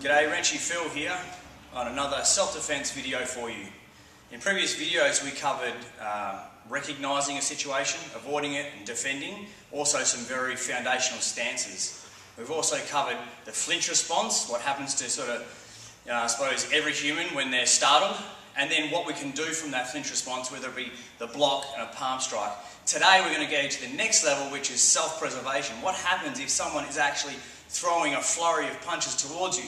G'day, Wrenchy Phil here on another self-defense video for you. In previous videos we covered recognising a situation, avoiding it and defending, also some very foundational stances. We've also covered the flinch response, what happens to sort of, I suppose, every human when they're startled, and then what we can do from that flinch response, whether it be the block and a palm strike. Today we're going to go to the next level, which is self-preservation. What happens if someone is actually throwing a flurry of punches towards you?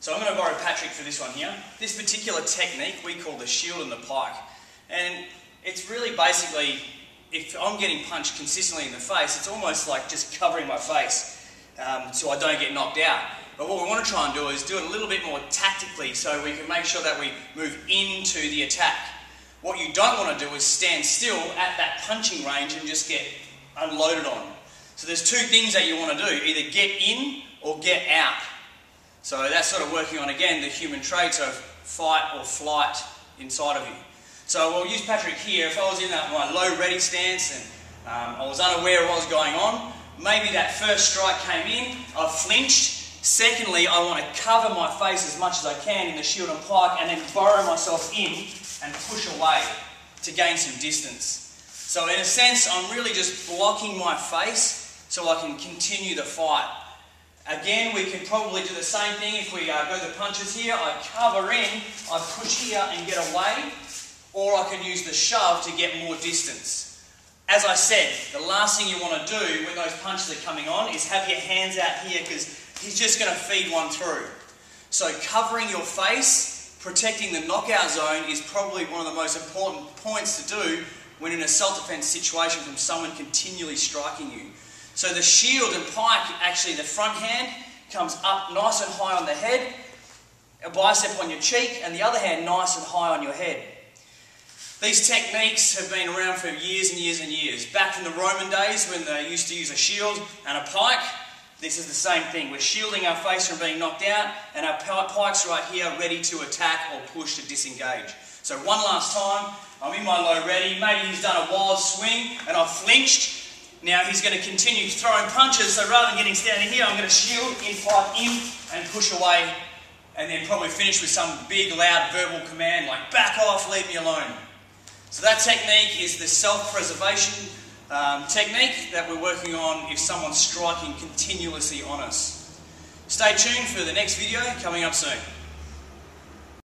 So I'm going to borrow Patrick for this one here. This particular technique we call the shield and the pike. And it's really basically, if I'm getting punched consistently in the face, it's almost like just covering my face so I don't get knocked out. But what we want to try and do is do it a little bit more tactically so we can make sure that we move into the attack. What you don't want to do is stand still at that punching range and just get unloaded on. So there's two things that you want to do, either get in or get out. So that's sort of working on, again, the human traits of fight or flight inside of you. So we'll use Patrick here. If I was in my low ready stance and I was unaware of what was going on, maybe that first strike came in, I flinched. Secondly, I want to cover my face as much as I can in the shield and pike and then burrow myself in and push away to gain some distance. So in a sense, I'm really just blocking my face so I can continue the fight. Again, we can probably do the same thing if we go to punches here. I cover in, I push here and get away, or I can use the shove to get more distance. As I said, the last thing you want to do when those punches are coming on is have your hands out here because he's just going to feed one through. So covering your face, protecting the knockout zone is probably one of the most important points to do when in a self-defense situation from someone continually striking you. So the shield and pike, actually the front hand comes up nice and high on the head, a bicep on your cheek, and the other hand nice and high on your head. These techniques have been around for years and years and years. Back in the Roman days when they used to use a shield and a pike, this is the same thing. We're shielding our face from being knocked out, and our pike's right here ready to attack or push to disengage. So one last time, I'm in my low ready, maybe he's done a wild swing and I've flinched. Now he's going to continue throwing punches, so rather than getting standing here, I'm going to shield, in, pike in, and push away, and then probably finish with some big, loud verbal command like, back off, leave me alone. So that technique is the self-preservation technique that we're working on if someone's striking continuously on us. Stay tuned for the next video coming up soon.